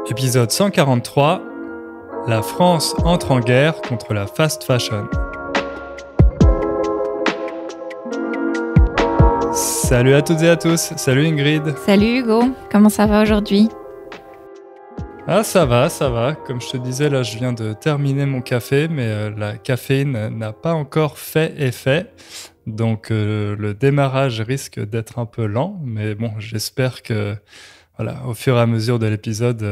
Épisode 143, la France entre en guerre contre la fast fashion. Salut à toutes et à tous, salut Ingrid. Salut Hugo, comment ça va aujourd'hui ? Ah ça va, comme je te disais là je viens de terminer mon café mais la caféine n'a pas encore fait effet. Donc le démarrage risque d'être un peu lent mais bon j'espère que voilà, au fur et à mesure de l'épisode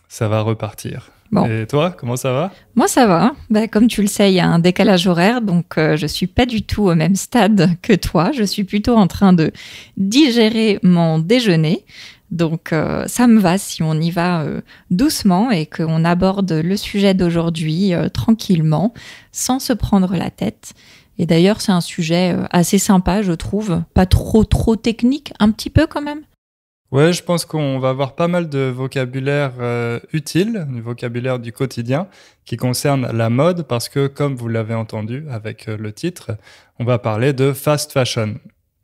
ça va repartir. Bon. Et toi, comment ça va ? Moi, ça va. Comme tu le sais, il y a un décalage horaire, donc je suis pas du tout au même stade que toi. Je suis plutôt en train de digérer mon déjeuner. Donc, ça me va si on y va doucement et qu'on aborde le sujet d'aujourd'hui tranquillement, sans se prendre la tête. Et d'ailleurs, c'est un sujet assez sympa, je trouve. Pas trop technique, un petit peu quand même. Ouais, je pense qu'on va avoir pas mal de vocabulaire utile, du vocabulaire du quotidien qui concerne la mode parce que, comme vous l'avez entendu avec le titre, on va parler de fast fashion.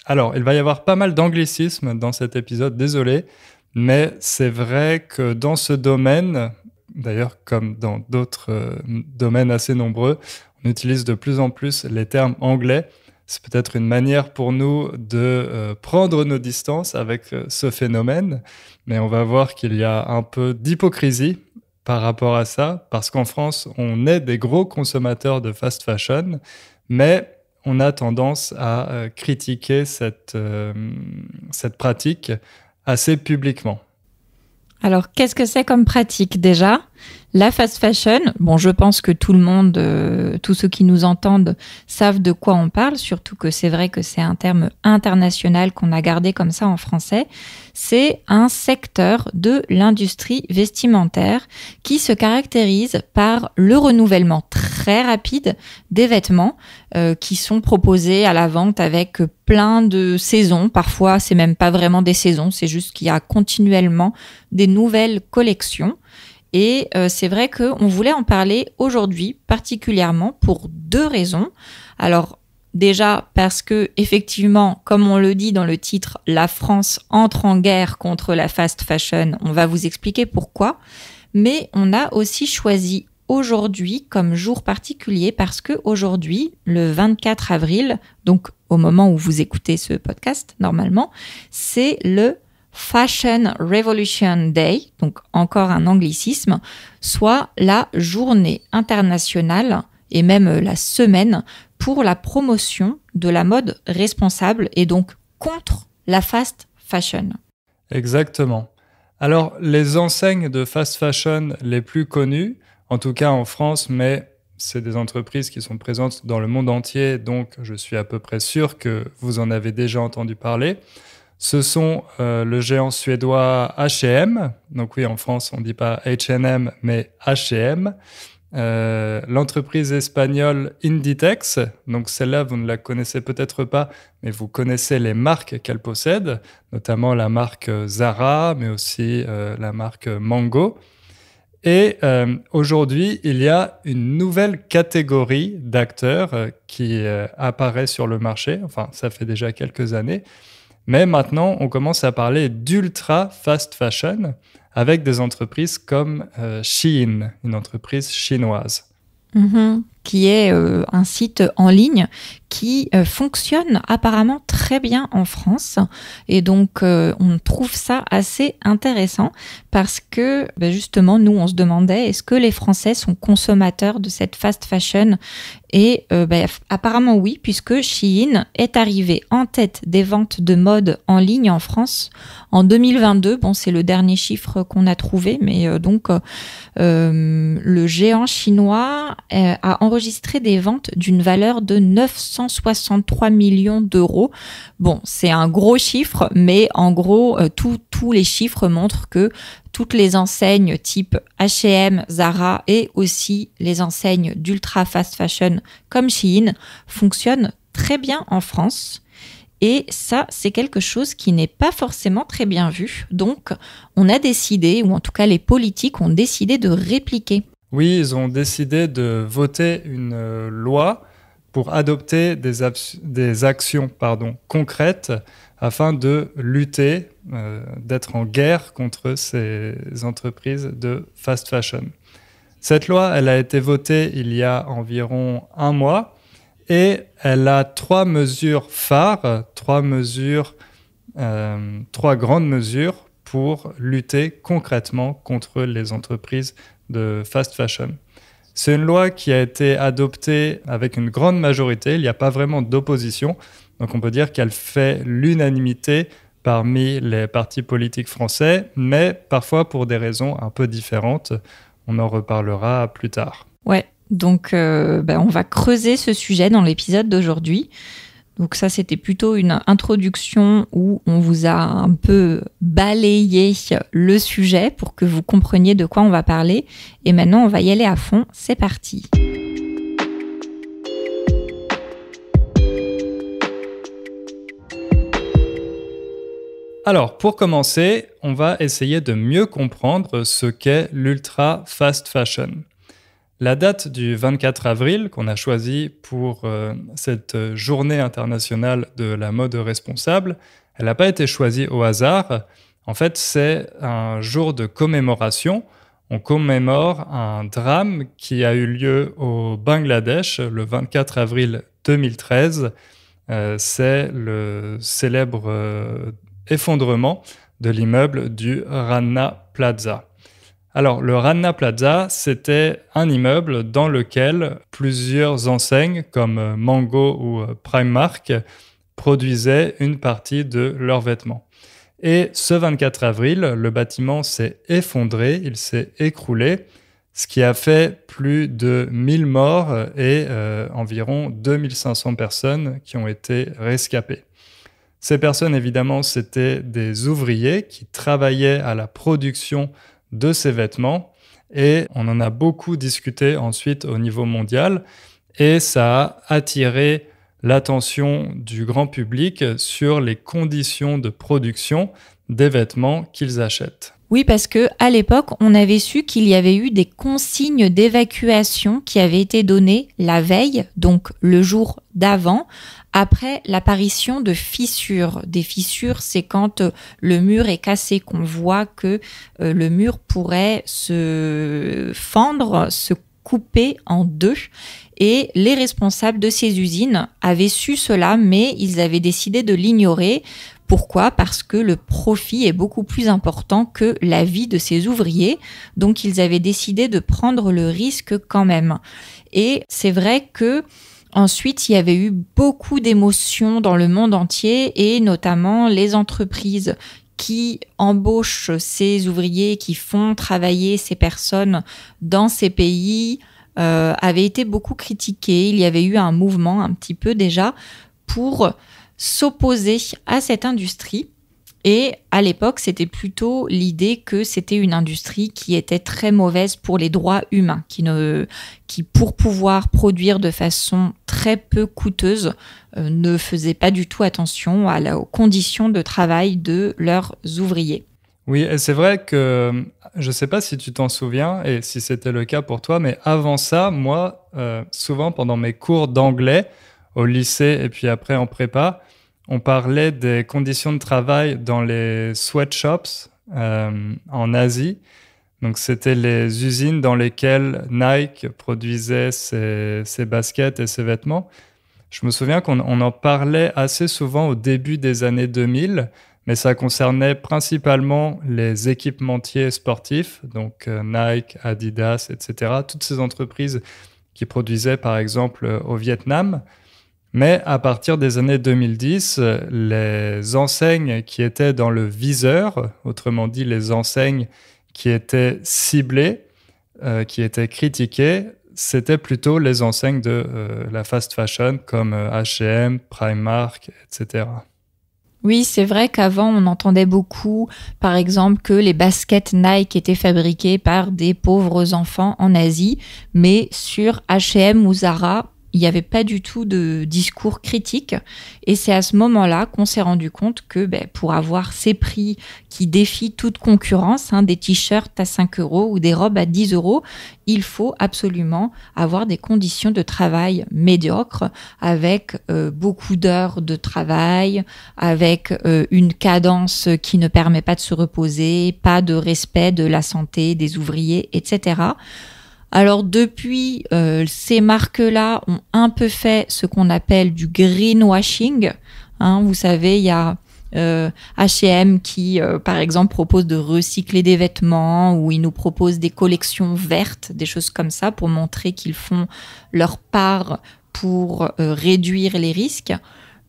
Alors, il va y avoir pas mal d'anglicismes dans cet épisode, désolé, mais c'est vrai que dans ce domaine, d'ailleurs comme dans d'autres domaines assez nombreux, on utilise de plus en plus les termes anglais. C'est peut-être une manière pour nous de prendre nos distances avec ce phénomène, mais on va voir qu'il y a un peu d'hypocrisie par rapport à ça, parce qu'en France, on est des gros consommateurs de fast fashion, mais on a tendance à critiquer cette pratique assez publiquement. Alors, qu'est-ce que c'est comme pratique déjà ? La fast fashion, je pense que tout le monde, tous ceux qui nous entendent savent de quoi on parle, surtout que c'est vrai que c'est un terme international qu'on a gardé comme ça en français. C'est un secteur de l'industrie vestimentaire qui se caractérise par le renouvellement très rapide des vêtements qui sont proposés à la vente avec plein de saisons. Parfois, c'est même pas vraiment des saisons, c'est juste qu'il y a continuellement des nouvelles collections. Et c'est vrai qu'on voulait en parler aujourd'hui particulièrement pour deux raisons. Alors déjà parce que effectivement, comme on le dit dans le titre, la France entre en guerre contre la fast fashion. On va vous expliquer pourquoi. Mais on a aussi choisi aujourd'hui comme jour particulier parce que aujourd'hui, le 24 avril, donc au moment où vous écoutez ce podcast normalement, c'est le Fashion Revolution Day, donc encore un anglicisme, soit la journée internationale et même la semaine pour la promotion de la mode responsable et donc contre la fast fashion. Exactement. Alors, les enseignes de fast fashion les plus connues, en tout cas en France, mais c'est des entreprises qui sont présentes dans le monde entier, donc je suis à peu près sûr que vous en avez déjà entendu parler. Ce sont le géant suédois H&M, donc oui, en France, on ne dit pas H&M, mais H&M. L'entreprise espagnole Inditex, donc celle-là, vous ne la connaissez peut-être pas, mais vous connaissez les marques qu'elle possède, notamment la marque Zara, mais aussi la marque Mango. Et aujourd'hui, il y a une nouvelle catégorie d'acteurs qui apparaît sur le marché, enfin, ça fait déjà quelques années. Mais maintenant, on commence à parler d'ultra fast fashion avec des entreprises comme Shein, une entreprise chinoise. Qui est un site en ligne qui fonctionne apparemment très bien en France. Et donc, on trouve ça assez intéressant parce que, justement, nous, on se demandait, est-ce que les Français sont consommateurs de cette fast fashion ? Et apparemment oui, puisque Shein est arrivé en tête des ventes de mode en ligne en France en 2022. C'est le dernier chiffre qu'on a trouvé, mais le géant chinois a enregistré des ventes d'une valeur de 963 millions d'euros. C'est un gros chiffre, mais en gros, tous les chiffres montrent que toutes les enseignes type H&M, Zara et aussi les enseignes d'ultra fast fashion comme Shein fonctionnent très bien en France. Et ça, c'est quelque chose qui n'est pas forcément très bien vu. Donc, on a décidé, ou en tout cas les politiques ont décidé de répliquer. Oui, ils ont décidé de voter une loi pour adopter des actions concrètes afin de lutter d'être en guerre contre ces entreprises de fast fashion. Cette loi, elle a été votée il y a environ 1 mois et elle a 3 mesures phares, 3 grandes mesures pour lutter concrètement contre les entreprises de fast fashion. C'est une loi qui a été adoptée avec une grande majorité, il n'y a pas vraiment d'opposition, donc on peut dire qu'elle fait l'unanimité parmi les partis politiques français, mais parfois pour des raisons un peu différentes. On en reparlera plus tard. Ouais, donc on va creuser ce sujet dans l'épisode d'aujourd'hui. Donc ça, c'était plutôt une introduction où on vous a un peu balayé le sujet pour que vous compreniez de quoi on va parler. Et maintenant, on va y aller à fond. C'est parti. Alors, pour commencer, on va essayer de mieux comprendre ce qu'est l'ultra fast fashion. La date du 24 avril qu'on a choisie pour cette journée internationale de la mode responsable, elle n'a pas été choisie au hasard. En fait, c'est un jour de commémoration. On commémore un drame qui a eu lieu au Bangladesh le 24 avril 2013. C'est le célèbre effondrement de l'immeuble du Rana Plaza. Alors, le Rana Plaza, c'était un immeuble dans lequel plusieurs enseignes comme Mango ou Primark produisaient une partie de leurs vêtements. Et ce 24 avril, le bâtiment s'est effondré, il s'est écroulé, ce qui a fait plus de 1000 morts et environ 2500 personnes qui ont été rescapées. Ces personnes, évidemment, c'était des ouvriers qui travaillaient à la production de ces vêtements et on en a beaucoup discuté ensuite au niveau mondial et ça a attiré l'attention du grand public sur les conditions de production des vêtements qu'ils achètent. Oui, parce que à l'époque, on avait su qu'il y avait eu des consignes d'évacuation qui avaient été données la veille, donc le jour d'avant, après l'apparition de fissures. Des fissures, c'est quand le mur est cassé, qu'on voit que le mur pourrait se fendre, se couper en deux. Et les responsables de ces usines avaient su cela, mais ils avaient décidé de l'ignorer. Pourquoi ? Parce que le profit est beaucoup plus important que la vie de ces ouvriers. Donc, ils avaient décidé de prendre le risque quand même. Et c'est vrai que ensuite, il y avait eu beaucoup d'émotions dans le monde entier et notamment les entreprises qui embauchent ces ouvriers, qui font travailler ces personnes dans ces pays, avaient été beaucoup critiquées. Il y avait eu un mouvement un petit peu déjà pour s'opposer à cette industrie. Et à l'époque, c'était plutôt l'idée que c'était une industrie qui était très mauvaise pour les droits humains, qui pour pouvoir produire de façon très peu coûteuse, ne faisait pas du tout attention aux conditions de travail de leurs ouvriers. Oui, et c'est vrai que, je ne sais pas si tu t'en souviens et si c'était le cas pour toi, mais avant ça, moi, souvent pendant mes cours d'anglais au lycée et puis après en prépa, on parlait des conditions de travail dans les sweatshops en Asie. Donc, c'était les usines dans lesquelles Nike produisait ses baskets et ses vêtements. Je me souviens qu'on en parlait assez souvent au début des années 2000, mais ça concernait principalement les équipementiers sportifs, donc Nike, Adidas, etc. Toutes ces entreprises qui produisaient, par exemple, au Vietnam. Mais à partir des années 2010, les enseignes qui étaient dans le viseur, autrement dit les enseignes qui étaient ciblées, qui étaient critiquées, c'était plutôt les enseignes de la fast fashion comme H&M, Primark, etc. Oui, c'est vrai qu'avant, on entendait beaucoup, par exemple, que les baskets Nike étaient fabriquées par des pauvres enfants en Asie, mais sur H&M ou Zara, il n'y avait pas du tout de discours critique. Et c'est à ce moment-là qu'on s'est rendu compte que pour avoir ces prix qui défient toute concurrence, des t-shirts à 5 euros ou des robes à 10 euros, il faut absolument avoir des conditions de travail médiocres avec beaucoup d'heures de travail, avec une cadence qui ne permet pas de se reposer, pas de respect de la santé des ouvriers, etc. Alors depuis, ces marques-là ont un peu fait ce qu'on appelle du greenwashing. Vous savez, il y a H&M qui, par exemple, propose de recycler des vêtements, ou ils nous proposent des collections vertes, des choses comme ça, pour montrer qu'ils font leur part pour réduire les risques.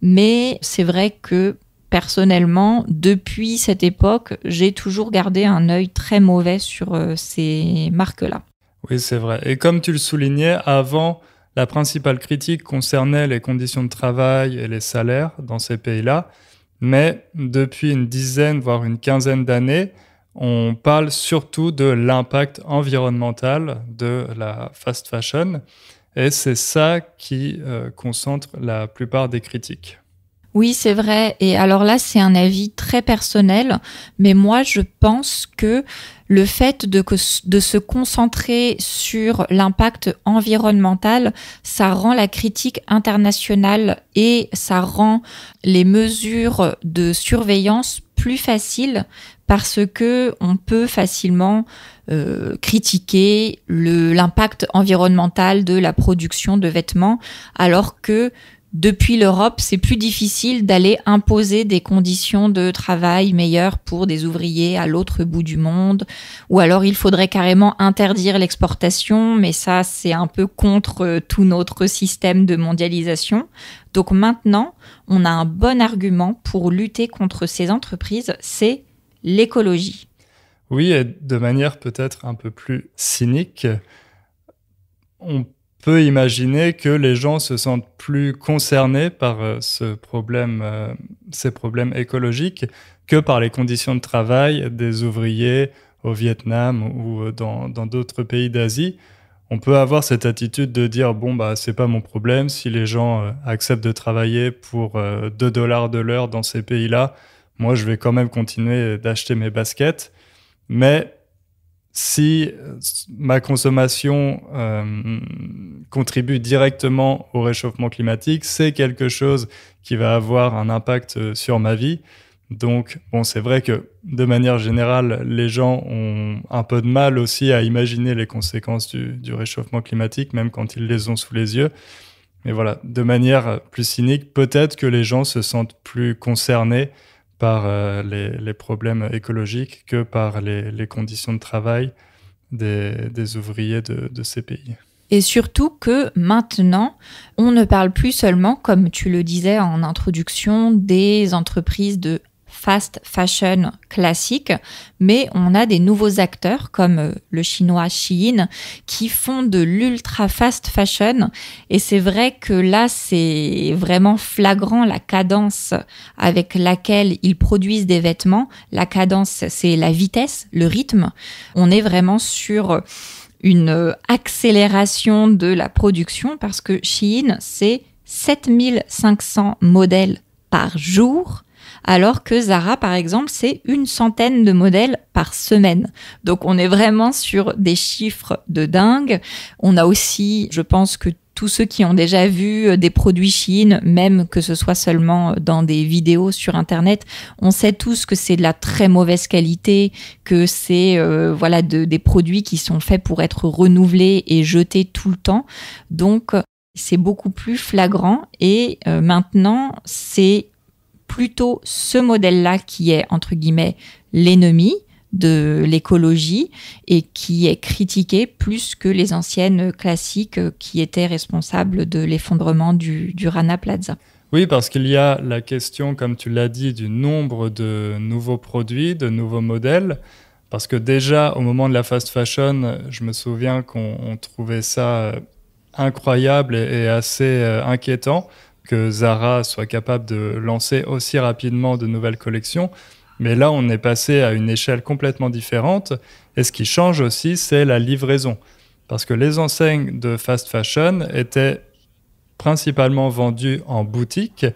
Mais c'est vrai que personnellement, depuis cette époque, j'ai toujours gardé un œil très mauvais sur ces marques-là. Oui, c'est vrai. Et comme tu le soulignais, avant, la principale critique concernait les conditions de travail et les salaires dans ces pays-là. Mais depuis une dizaine, voire une quinzaine d'années, on parle surtout de l'impact environnemental de la fast fashion. Et c'est ça qui concentre la plupart des critiques. Oui, c'est vrai. Et alors là, c'est un avis très personnel, mais moi, je pense que le fait de se concentrer sur l'impact environnemental, ça rend la critique internationale et ça rend les mesures de surveillance plus faciles, parce que on peut facilement critiquer l'impact environnemental de la production de vêtements, alors que depuis l'Europe, c'est plus difficile d'aller imposer des conditions de travail meilleures pour des ouvriers à l'autre bout du monde. Ou alors, il faudrait carrément interdire l'exportation, mais ça, c'est un peu contre tout notre système de mondialisation. Donc maintenant, on a un bon argument pour lutter contre ces entreprises, c'est l'écologie. Oui, et de manière peut-être un peu plus cynique, on peut imaginer que les gens se sentent plus concernés par ces problèmes écologiques que par les conditions de travail des ouvriers au Vietnam ou dans d'autres pays d'Asie. On peut avoir cette attitude de dire c'est pas mon problème si les gens acceptent de travailler pour $2 de l'heure dans ces pays-là. Moi, je vais quand même continuer d'acheter mes baskets. Mais si ma consommation contribue directement au réchauffement climatique, c'est quelque chose qui va avoir un impact sur ma vie. Donc, c'est vrai que de manière générale, les gens ont un peu de mal aussi à imaginer les conséquences du réchauffement climatique, même quand ils les ont sous les yeux. Mais voilà, de manière plus cynique, peut-être que les gens se sentent plus concernés par les problèmes écologiques que par les conditions de travail des ouvriers de ces pays. Et surtout que maintenant, on ne parle plus seulement, comme tu le disais en introduction, des entreprises de fast fashion classique, mais on a des nouveaux acteurs comme le chinois Shein qui font de l'ultra fast fashion, et c'est vrai que là c'est vraiment flagrant la cadence avec laquelle ils produisent des vêtements. La cadence, c'est la vitesse, le rythme. On est vraiment sur une accélération de la production parce que Shein, c'est 7500 modèles par jour, alors que Zara, par exemple, c'est 100 de modèles par semaine. Donc, on est vraiment sur des chiffres de dingue. On a aussi, je pense que tous ceux qui ont déjà vu des produits Shein, même que ce soit seulement dans des vidéos sur Internet, on sait tous que c'est de la très mauvaise qualité, que c'est des produits qui sont faits pour être renouvelés et jetés tout le temps. Donc, c'est beaucoup plus flagrant. Et maintenant, c'est plutôt ce modèle-là qui est, entre guillemets, l'ennemi de l'écologie et qui est critiqué plus que les anciennes classiques qui étaient responsables de l'effondrement du Rana Plaza. Oui, parce qu'il y a la question, comme tu l'as dit, du nombre de nouveaux produits, de nouveaux modèles. Parce que déjà, au moment de la fast fashion, je me souviens qu'on trouvait ça incroyable et assez inquiétant que Zara soit capable de lancer aussi rapidement de nouvelles collections. Mais là, on est passé à une échelle complètement différente. Et ce qui change aussi, c'est la livraison. Parce que les enseignes de fast fashion étaient principalement vendus en boutique,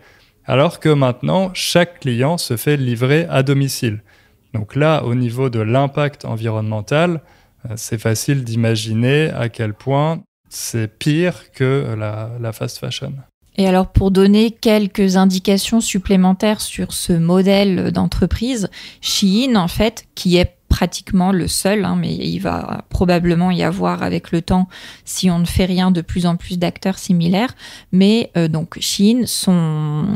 alors que maintenant, chaque client se fait livrer à domicile. Donc là, au niveau de l'impact environnemental, c'est facile d'imaginer à quel point c'est pire que la fast fashion. Et alors, pour donner quelques indications supplémentaires sur ce modèle d'entreprise, Shein, en fait, qui est pratiquement le seul, mais il va probablement y avoir avec le temps, si on ne fait rien, de plus en plus d'acteurs similaires. Mais donc Shein, son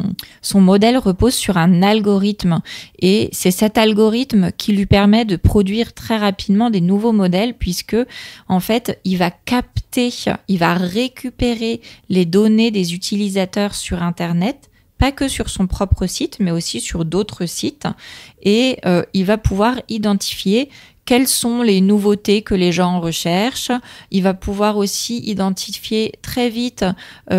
modèle repose sur un algorithme, et c'est cet algorithme qui lui permet de produire très rapidement des nouveaux modèles, puisque en fait, il va récupérer les données des utilisateurs sur Internet, pas que sur son propre site, mais aussi sur d'autres sites. Et il va pouvoir identifier quelles sont les nouveautés que les gens recherchent. Il va pouvoir aussi identifier très vite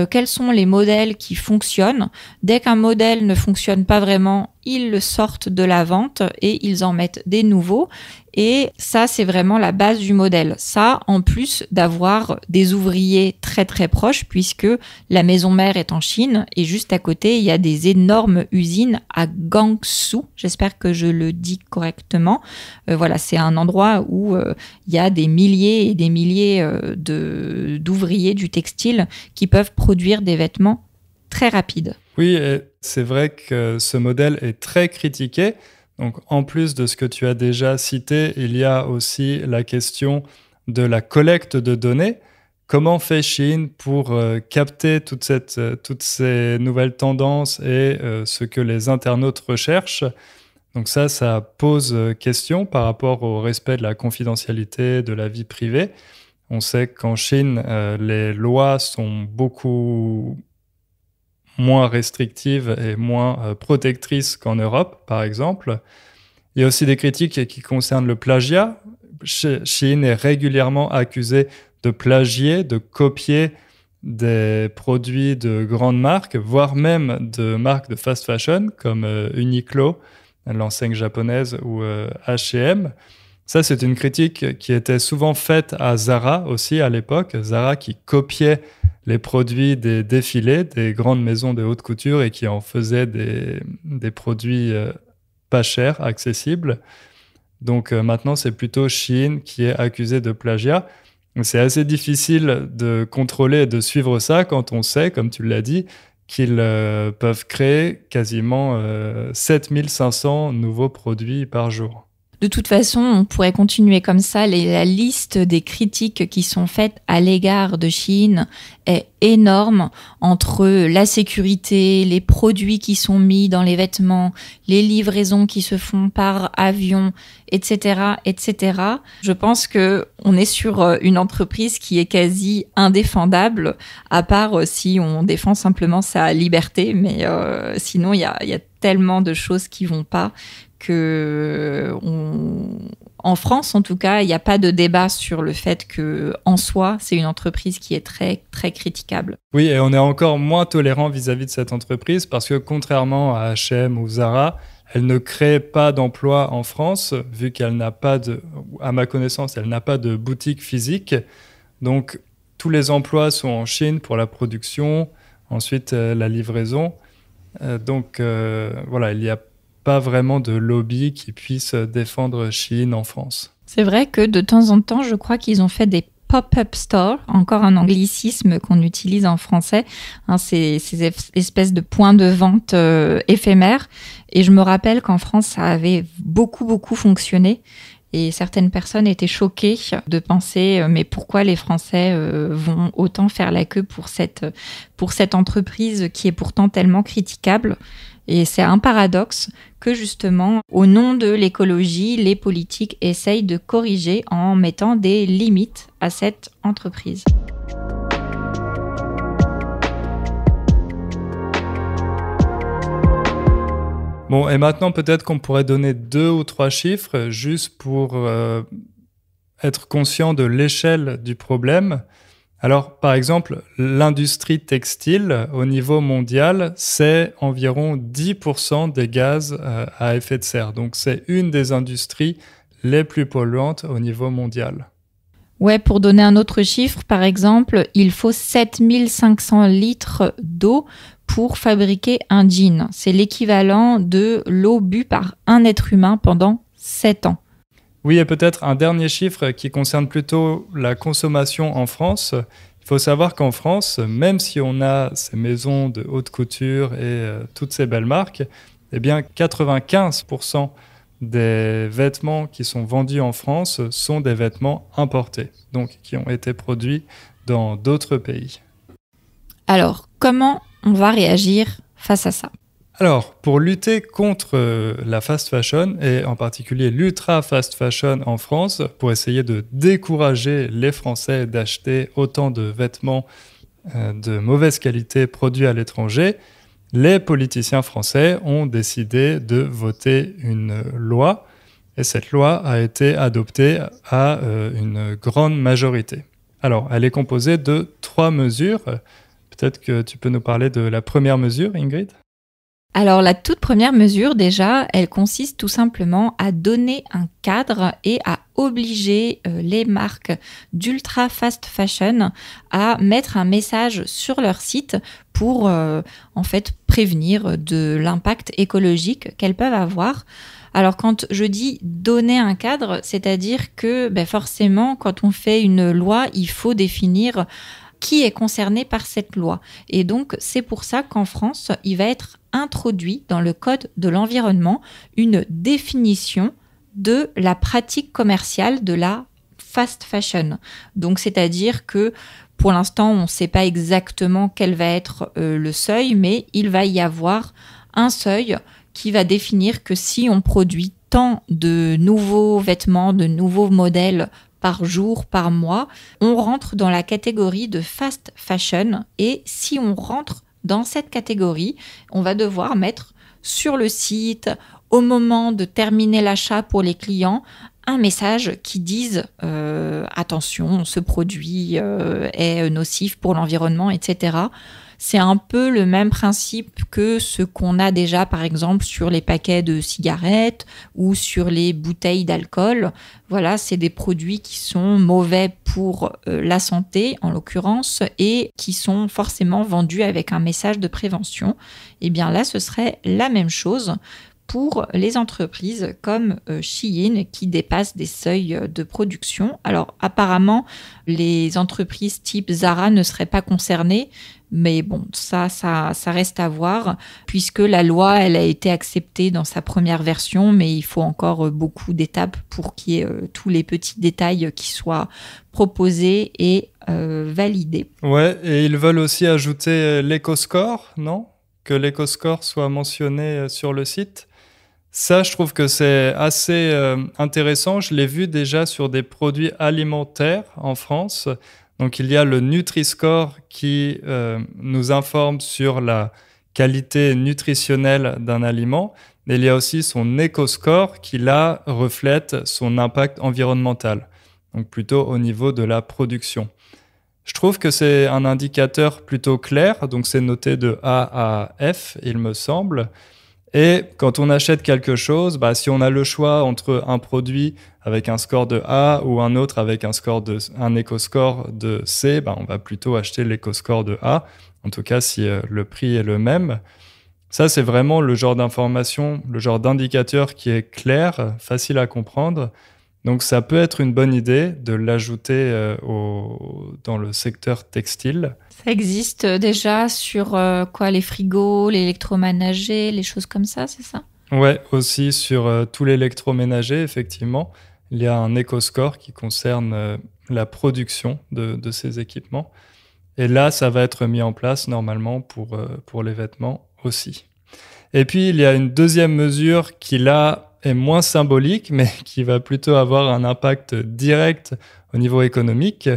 quels sont les modèles qui fonctionnent. Dès qu'un modèle ne fonctionne pas vraiment, ils le sortent de la vente et ils en mettent des nouveaux. Et ça, c'est vraiment la base du modèle. Ça, en plus d'avoir des ouvriers très très proches, puisque la maison mère est en Chine et juste à côté, il y a des énormes usines à Guangzhou. J'espère que je le dis correctement. Voilà, c'est un endroit où il y a des milliers et des milliers d'ouvriers du textile qui peuvent produire des vêtements très rapides. Oui, et c'est vrai que ce modèle est très critiqué. Donc, en plus de ce que tu as déjà cité, il y a aussi la question de la collecte de données. Comment fait Shein pour capter toutes ces nouvelles tendances et ce que les internautes recherchent? Donc ça pose question par rapport au respect de la confidentialité, de la vie privée. On sait qu'en Chine, les lois sont beaucoup moins restrictives et moins protectrices qu'en Europe, par exemple. Il y a aussi des critiques qui concernent le plagiat. Shein est régulièrement accusé de plagier, de copier des produits de grandes marques, voire même de marques de fast fashion comme Uniqlo, l'enseigne japonaise, ou H&M. Ça, c'est une critique qui était souvent faite à Zara aussi à l'époque. Zara qui copiait les produits des défilés des grandes maisons de haute couture et qui en faisait des produits pas chers, accessibles. Donc maintenant, c'est plutôt Shein qui est accusé de plagiat. C'est assez difficile de contrôler et de suivre ça quand on sait, comme tu l'as dit, qu'ils peuvent créer quasiment 7500 nouveaux produits par jour. De toute façon, on pourrait continuer comme ça. La liste des critiques qui sont faites à l'égard de Shein est énorme, entre la sécurité, les produits qui sont mis dans les vêtements, les livraisons qui se font par avion, etc., etc. Je pense que on est sur une entreprise qui est quasi indéfendable, à part si on défend simplement sa liberté, mais sinon il y a tellement de choses qui vont pas que en France, en tout cas, il n'y a pas de débat sur le fait que, en soi, c'est une entreprise qui est très, très critiquable. Oui, et on est encore moins tolérant vis-à-vis de cette entreprise parce que, contrairement à H&M ou Zara, elle ne crée pas d'emplois en France, vu qu'elle n'a pas à ma connaissance, elle n'a pas de boutique physique. Donc, tous les emplois sont en Chine pour la production, ensuite la livraison. Voilà, il n'y a pas vraiment de lobby qui puisse défendre Shein en France. C'est vrai que de temps en temps, je crois qu'ils ont fait des pop-up stores, encore un anglicisme qu'on utilise en français, ces espèces de points de vente éphémères. Et je me rappelle qu'en France, ça avait beaucoup, beaucoup fonctionné. Et certaines personnes étaient choquées de penser mais pourquoi les Français vont autant faire la queue pour cette entreprise qui est pourtant tellement critiquable. Et c'est un paradoxe que justement, au nom de l'écologie, les politiques essayent de corriger en mettant des limites à cette entreprise. Bon, et maintenant peut-être qu'on pourrait donner 2 ou 3 chiffres juste pour être conscient de l'échelle du problème. Alors, par exemple, l'industrie textile au niveau mondial, c'est environ 10% des gaz à effet de serre. Donc, c'est une des industries les plus polluantes au niveau mondial. Ouais, pour donner un autre chiffre, par exemple, il faut 7500 litres d'eau pour fabriquer un jean. C'est l'équivalent de l'eau bue par un être humain pendant 7 ans. Oui, et peut-être un dernier chiffre qui concerne plutôt la consommation en France. Il faut savoir qu'en France, même si on a ces maisons de haute couture et toutes ces belles marques, eh bien 95% des vêtements qui sont vendus en France sont des vêtements importés, donc qui ont été produits dans d'autres pays. Alors, comment on va réagir face à ça ? Alors, pour lutter contre la fast fashion, et en particulier l'ultra fast fashion en France, pour essayer de décourager les Français d'acheter autant de vêtements de mauvaise qualité produits à l'étranger, les politiciens français ont décidé de voter une loi, et cette loi a été adoptée à une grande majorité. Alors, elle est composée de 3 mesures. Peut-être que tu peux nous parler de la première mesure, Ingrid ? Alors la toute première mesure déjà, elle consiste tout simplement à donner un cadre et à obliger les marques d'ultra fast fashion à mettre un message sur leur site pour en fait prévenir de l'impact écologique qu'elles peuvent avoir. Alors quand je dis donner un cadre, c'est-à-dire que forcément quand on fait une loi, il faut définir qui est concerné par cette loi. Et donc, c'est pour ça qu'en France, il va être introduit dans le Code de l'environnement une définition de la pratique commerciale de la fast fashion. Donc, c'est-à-dire que pour l'instant, on ne sait pas exactement quel va être le seuil, mais il va y avoir un seuil qui va définir que si on produit tant de nouveaux vêtements, de nouveaux modèles par jour, par mois, on rentre dans la catégorie de fast fashion. Et si on rentre dans cette catégorie, on va devoir mettre sur le site, au moment de terminer l'achat pour les clients, un message qui dise attention, ce produit est nocif pour l'environnement, etc. C'est un peu le même principe que ce qu'on a déjà, par exemple, sur les paquets de cigarettes ou sur les bouteilles d'alcool. Voilà, c'est des produits qui sont mauvais pour la santé, en l'occurrence, et qui sont forcément vendus avec un message de prévention. Eh bien là, ce serait la même chose pour les entreprises comme Shein qui dépassent des seuils de production. Alors apparemment, les entreprises type Zara ne seraient pas concernées, mais bon, ça reste à voir, puisque la loi, elle a été acceptée dans sa première version, mais il faut encore beaucoup d'étapes pour qu'il y ait tous les petits détails qui soient proposés et validés. Ouais, et ils veulent aussi ajouter l'éco-score, non ? Que l'éco-score soit mentionné sur le site. Ça, je trouve que c'est assez intéressant. Je l'ai vu déjà sur des produits alimentaires en France. Donc, il y a le Nutri-Score qui nous informe sur la qualité nutritionnelle d'un aliment. Et il y a aussi son Eco-Score qui, là, reflète son impact environnemental. Donc, plutôt au niveau de la production. Je trouve que c'est un indicateur plutôt clair. Donc, c'est noté de A à F, il me semble. Et quand on achète quelque chose, si on a le choix entre un produit avec un score de A ou un autre avec un éco-score de C, on va plutôt acheter l'éco-score de A, en tout cas si le prix est le même. Ça, c'est vraiment le genre d'information, le genre d'indicateur qui est clair, facile à comprendre. Donc ça peut être une bonne idée de l'ajouter dans le secteur textile. Ça existe déjà sur les frigos, l'électroménager, les choses comme ça, c'est ça ? Ouais, aussi sur tout l'électroménager, effectivement. Il y a un éco-score qui concerne la production de ces équipements. Et là, ça va être mis en place normalement pour les vêtements aussi. Et puis, il y a une deuxième mesure qui, là, est moins symbolique, mais qui va plutôt avoir un impact direct au niveau économique.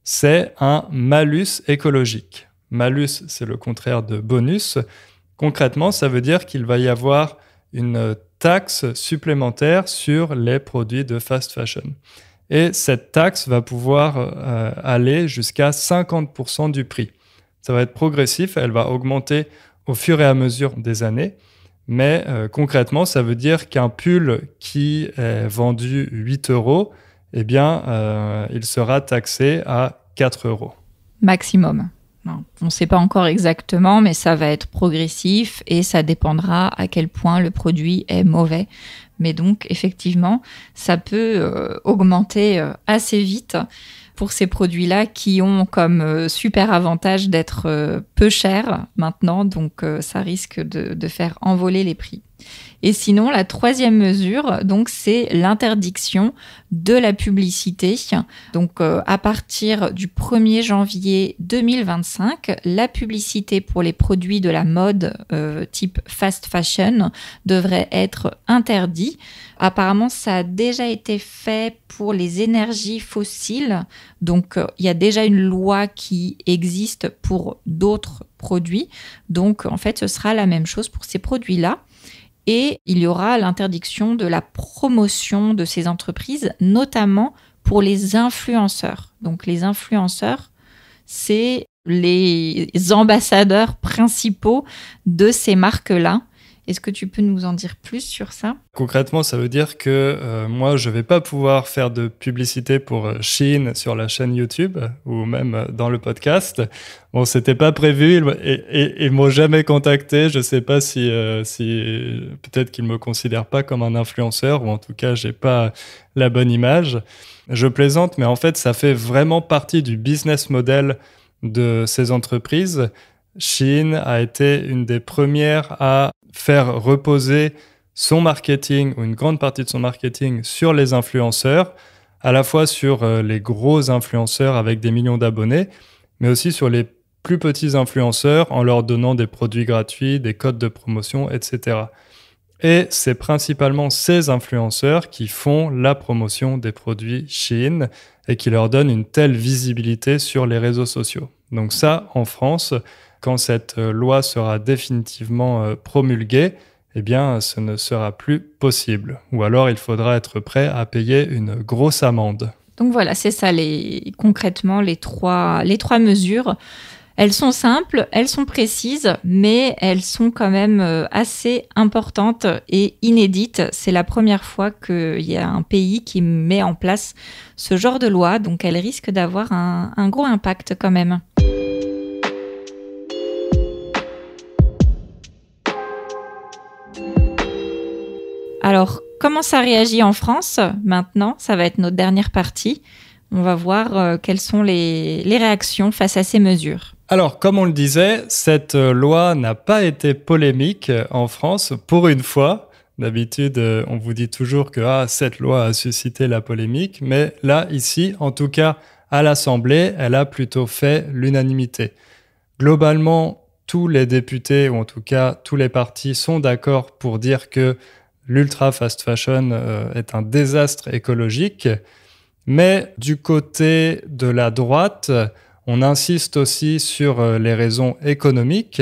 C'est un malus écologique. Malus, c'est le contraire de bonus. Concrètement, ça veut dire qu'il va y avoir une taxe supplémentaire sur les produits de fast fashion. Et cette taxe va pouvoir aller jusqu'à 50% du prix. Ça va être progressif, elle va augmenter au fur et à mesure des années. Mais concrètement, ça veut dire qu'un pull qui est vendu 8 €, eh bien, il sera taxé à 4 euros. Maximum. Non, on ne sait pas encore exactement, mais ça va être progressif et ça dépendra à quel point le produit est mauvais. Mais donc, effectivement, ça peut augmenter assez vite pour ces produits-là qui ont comme super avantage d'être peu chers maintenant. Donc, ça risque de faire envoler les prix. Et sinon, la troisième mesure, donc, c'est l'interdiction de la publicité. Donc, à partir du 1er janvier 2025, la publicité pour les produits de la mode type fast fashion devrait être interdite. Apparemment, ça a déjà été fait pour les énergies fossiles. Donc, il y a déjà une loi qui existe pour d'autres produits. Donc, en fait, ce sera la même chose pour ces produits-là. Et il y aura l'interdiction de la promotion de ces entreprises, notamment pour les influenceurs. Donc les influenceurs, c'est les ambassadeurs principaux de ces marques-là. Est-ce que tu peux nous en dire plus sur ça ? Concrètement, ça veut dire que moi, je ne vais pas pouvoir faire de publicité pour Shein sur la chaîne YouTube ou même dans le podcast. Bon, c'était pas prévu et ils m'ont jamais contacté. Je ne sais pas si peut-être qu'ils me considèrent pas comme un influenceur ou en tout cas, j'ai pas la bonne image. Je plaisante, mais en fait, ça fait vraiment partie du business model de ces entreprises. Shein a été une des premières à faire reposer son marketing ou une grande partie de son marketing sur les influenceurs, à la fois sur les gros influenceurs avec des millions d'abonnés, mais aussi sur les plus petits influenceurs en leur donnant des produits gratuits, des codes de promotion, etc. Et c'est principalement ces influenceurs qui font la promotion des produits Shein et qui leur donnent une telle visibilité sur les réseaux sociaux. Donc ça, en France, quand cette loi sera définitivement promulguée, eh bien, ce ne sera plus possible. Ou alors, il faudra être prêt à payer une grosse amende. Donc voilà, c'est ça, concrètement, les trois mesures. Elles sont simples, elles sont précises, mais elles sont quand même assez importantes et inédites. C'est la première fois qu'il y a un pays qui met en place ce genre de loi, donc elles risquent d'avoir un gros impact quand même. Alors, comment ça réagit en France maintenant ? Ça va être notre dernière partie. On va voir quelles sont les réactions face à ces mesures. Alors, comme on le disait, cette loi n'a pas été polémique en France pour une fois. D'habitude, on vous dit toujours que cette loi a suscité la polémique, mais là, ici, en tout cas, à l'Assemblée, elle a plutôt fait l'unanimité. Globalement, tous les députés, ou en tout cas tous les partis, sont d'accord pour dire que l'ultra fast fashion est un désastre écologique. Mais du côté de la droite, on insiste aussi sur les raisons économiques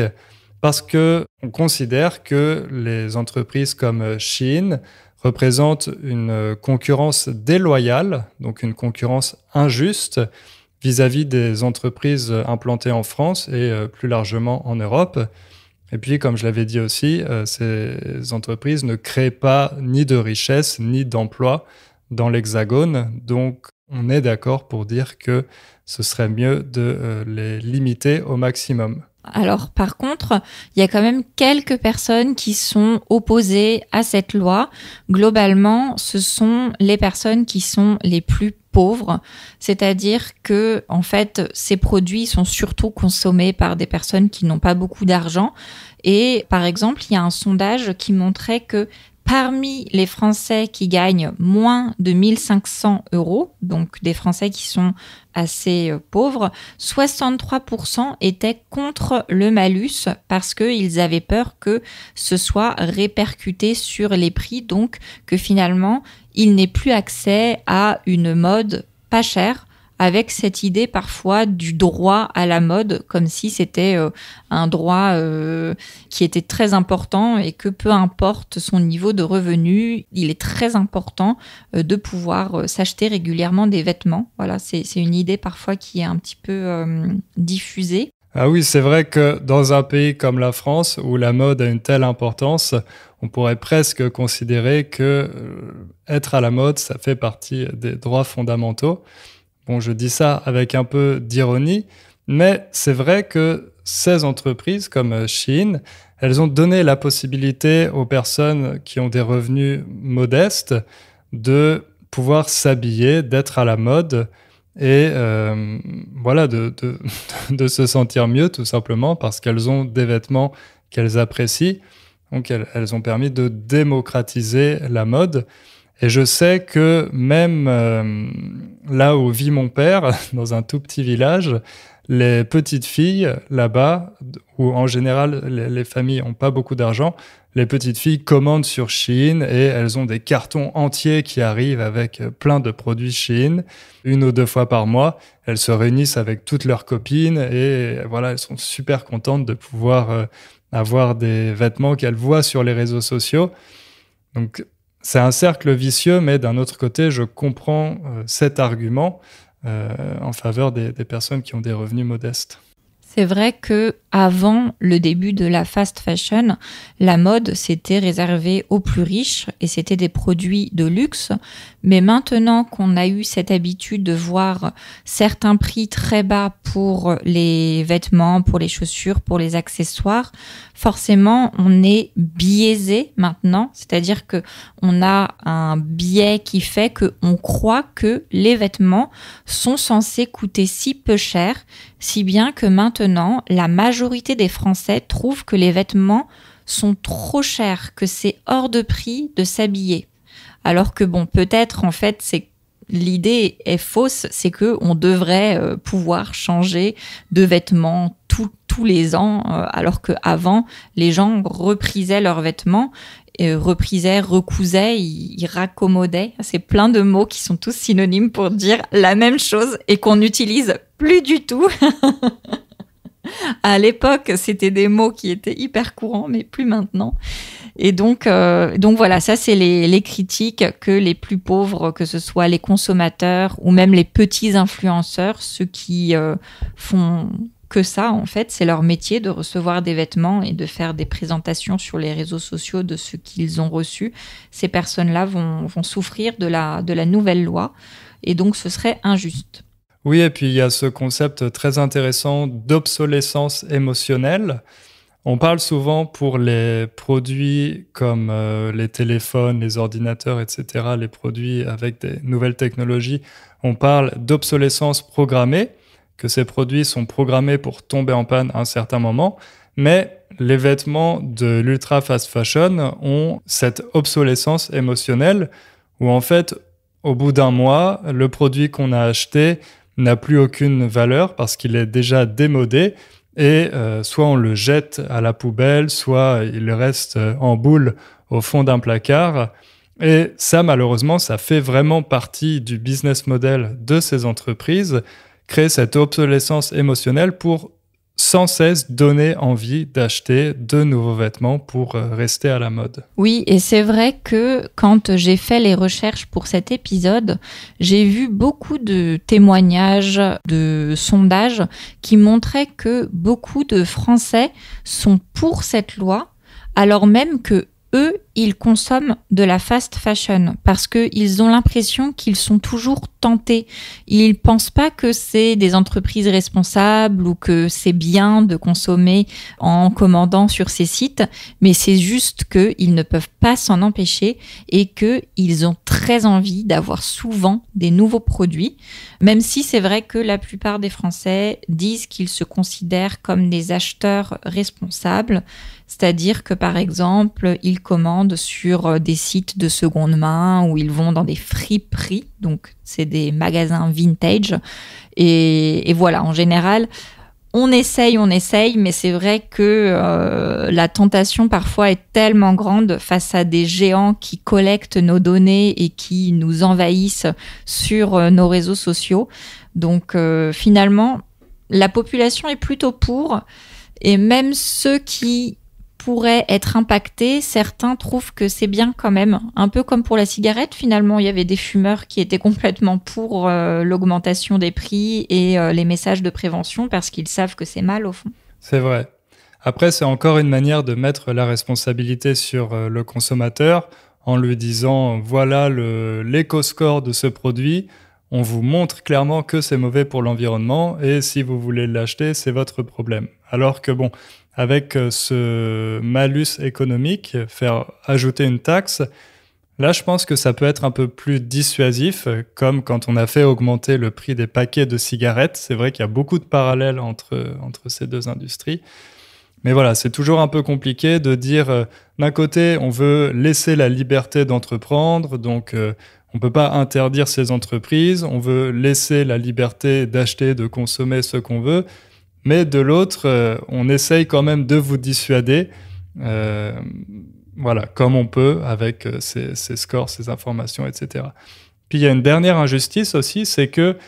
parce qu'on considère que les entreprises comme Shein représentent une concurrence déloyale, donc une concurrence injuste vis-à-vis des entreprises implantées en France et plus largement en Europe. Et puis, comme je l'avais dit aussi, ces entreprises ne créent pas ni de richesse ni d'emplois dans l'Hexagone. Donc, on est d'accord pour dire que ce serait mieux de les limiter au maximum. Alors, par contre, il y a quand même quelques personnes qui sont opposées à cette loi. Globalement, ce sont les personnes qui sont les plus pauvres, c'est-à-dire que, en fait, ces produits sont surtout consommés par des personnes qui n'ont pas beaucoup d'argent. Et, par exemple, il y a un sondage qui montrait que parmi les Français qui gagnent moins de 1 500 €, donc des Français qui sont assez pauvres, 63% étaient contre le malus parce qu'ils avaient peur que ce soit répercuté sur les prix, donc que finalement, il n'ait plus accès à une mode pas chère, avec cette idée parfois du droit à la mode, comme si c'était un droit qui était très important et que peu importe son niveau de revenu, il est très important de pouvoir s'acheter régulièrement des vêtements. Voilà, c'est une idée parfois qui est un petit peu diffusée. Ah oui, c'est vrai que dans un pays comme la France, où la mode a une telle importance, on pourrait presque considérer que être à la mode, ça fait partie des droits fondamentaux. Bon, je dis ça avec un peu d'ironie, mais c'est vrai que ces entreprises comme Shein, elles ont donné la possibilité aux personnes qui ont des revenus modestes de pouvoir s'habiller, d'être à la mode et voilà, de se sentir mieux tout simplement parce qu'elles ont des vêtements qu'elles apprécient. Donc elles ont permis de démocratiser la mode. Et je sais que même là où vit mon père, dans un tout petit village, les petites filles là-bas, où en général les familles n'ont pas beaucoup d'argent, les petites filles commandent sur Shein et elles ont des cartons entiers qui arrivent avec plein de produits Shein. 1 ou 2 fois par mois, elles se réunissent avec toutes leurs copines et voilà, elles sont super contentes de pouvoir avoir des vêtements qu'elles voient sur les réseaux sociaux. Donc, c'est un cercle vicieux, mais d'un autre côté, je comprends cet argument en faveur des personnes qui ont des revenus modestes. C'est vrai que avant le début de la fast fashion, la mode s'était réservée aux plus riches et c'était des produits de luxe. Mais maintenant qu'on a eu cette habitude de voir certains prix très bas pour les vêtements, pour les chaussures, pour les accessoires, forcément, on est biaisé maintenant. C'est-à-dire que on a un biais qui fait qu'on croit que les vêtements sont censés coûter si peu cher, si bien que maintenant, la majorité des Français trouvent que les vêtements sont trop chers, que c'est hors de prix de s'habiller. Alors que bon, peut-être en fait, l'idée est fausse, c'est que on devrait pouvoir changer de vêtements tous les ans, alors qu'avant, les gens reprisaient leurs vêtements, reprisaient, recousaient, ils raccommodaient. C'est plein de mots qui sont tous synonymes pour dire la même chose et qu'on n'utilise plus du tout. À l'époque, c'était des mots qui étaient hyper courants, mais plus maintenant. Et donc voilà, ça c'est les critiques que les plus pauvres, que ce soit les consommateurs ou même les petits influenceurs, ceux qui font que ça en fait, c'est leur métier de recevoir des vêtements et de faire des présentations sur les réseaux sociaux de ce qu'ils ont reçu. Ces personnes-là vont souffrir de la nouvelle loi et donc ce serait injuste. Oui, et puis il y a ce concept très intéressant d'obsolescence émotionnelle. On parle souvent pour les produits comme les téléphones, les ordinateurs, etc., les produits avec des nouvelles technologies, on parle d'obsolescence programmée, que ces produits sont programmés pour tomber en panne à un certain moment, mais les vêtements de l'ultra fast fashion ont cette obsolescence émotionnelle où en fait, au bout d'un mois, le produit qu'on a acheté n'a plus aucune valeur parce qu'il est déjà démodé et soit on le jette à la poubelle, soit il reste en boule au fond d'un placard. Et ça, malheureusement, ça fait vraiment partie du business model de ces entreprises, créer cette obsolescence émotionnelle pour sans cesse donner envie d'acheter de nouveaux vêtements pour rester à la mode. Oui, et c'est vrai que quand j'ai fait les recherches pour cet épisode, j'ai vu beaucoup de témoignages, de sondages qui montraient que beaucoup de Français sont pour cette loi, alors même que eux, ils consomment de la fast fashion parce qu'ils ont l'impression qu'ils sont toujours tentés. Ils pensent pas que c'est des entreprises responsables ou que c'est bien de consommer en commandant sur ces sites, mais c'est juste qu'ils ne peuvent pas s'en empêcher et qu'ils ont très envie d'avoir souvent des nouveaux produits, même si c'est vrai que la plupart des Français disent qu'ils se considèrent comme des acheteurs responsables, c'est-à-dire que par exemple, ils commandent sur des sites de seconde main où ils vont dans des friperies, donc c'est des magasins vintage. Et voilà, en général, on essaye, mais c'est vrai que la tentation parfois est tellement grande face à des géants qui collectent nos données et qui nous envahissent sur nos réseaux sociaux. Donc finalement, la population est plutôt pour, et même ceux qui pourrait être impacté, certains trouvent que c'est bien quand même. Un peu comme pour la cigarette, finalement, il y avait des fumeurs qui étaient complètement pour l'augmentation des prix et les messages de prévention parce qu'ils savent que c'est mal au fond. C'est vrai. Après, c'est encore une manière de mettre la responsabilité sur le consommateur en lui disant « voilà l'éco-score de ce produit, on vous montre clairement que c'est mauvais pour l'environnement et si vous voulez l'acheter, c'est votre problème. » Alors que bon, avec ce malus économique, faire ajouter une taxe, là je pense que ça peut être un peu plus dissuasif, comme quand on a fait augmenter le prix des paquets de cigarettes. C'est vrai qu'il y a beaucoup de parallèles entre ces deux industries. Mais voilà, c'est toujours un peu compliqué de dire, d'un côté, on veut laisser la liberté d'entreprendre, donc on ne peut pas interdire ces entreprises, on veut laisser la liberté d'acheter, de consommer ce qu'on veut, mais de l'autre, on essaye quand même de vous dissuader, voilà, comme on peut avec ces scores, ces informations, etc. Puis il y a une dernière injustice aussi, c'est que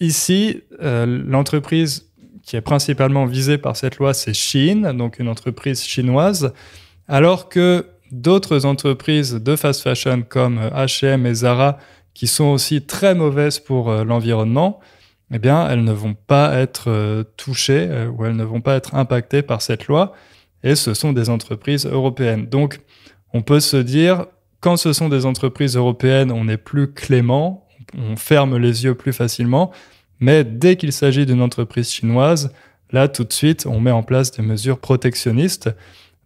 ici, l'entreprise qui est principalement visée par cette loi, c'est Shein, donc une entreprise chinoise, alors que d'autres entreprises de fast fashion comme H&M et Zara, qui sont aussi très mauvaises pour l'environnement, eh bien, elles ne vont pas être touchées ou elles ne vont pas être impactées par cette loi, et ce sont des entreprises européennes. Donc, on peut se dire, quand ce sont des entreprises européennes, on est plus clément, on ferme les yeux plus facilement, mais dès qu'il s'agit d'une entreprise chinoise, là, tout de suite, on met en place des mesures protectionnistes.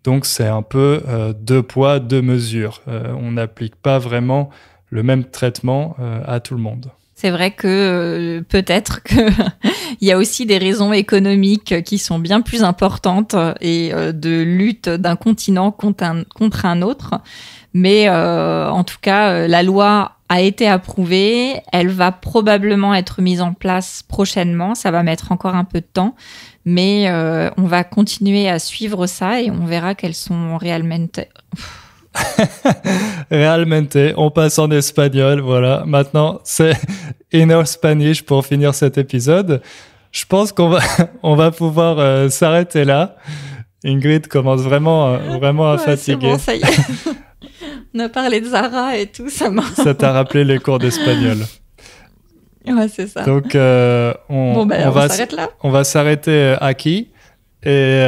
Donc, c'est un peu deux poids, deux mesures. On n'applique pas vraiment le même traitement à tout le monde. C'est vrai que peut-être qu'il y a aussi des raisons économiques qui sont bien plus importantes et de lutte d'un continent contre un autre. Mais en tout cas, la loi a été approuvée. Elle va probablement être mise en place prochainement. Ça va mettre encore un peu de temps. Mais on va continuer à suivre ça et on verra quelles sont réellement... Realmente, on passe en espagnol, voilà. Maintenant, c'est Inner Spanish pour finir cet épisode. Je pense qu'on va pouvoir s'arrêter là. Ingrid commence vraiment à fatiguer. C'est bon, ça y est. On a parlé de Zara et tout, ça m'a... Ça t'a rappelé les cours d'espagnol. Ouais, c'est ça. Donc, on s'arrête là. On va s'arrêter aquí. Et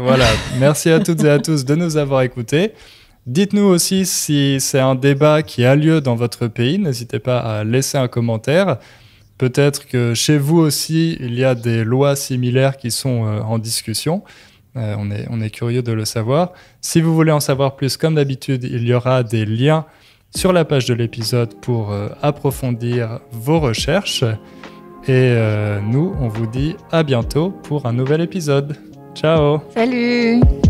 voilà, merci à toutes et à tous de nous avoir écoutés. Dites-nous aussi si c'est un débat qui a lieu dans votre pays. N'hésitez pas à laisser un commentaire. Peut-être que chez vous aussi, il y a des lois similaires qui sont en discussion. On est curieux de le savoir. Si vous voulez en savoir plus, comme d'habitude, il y aura des liens sur la page de l'épisode pour approfondir vos recherches. Et nous, on vous dit à bientôt pour un nouvel épisode. Ciao! Salut!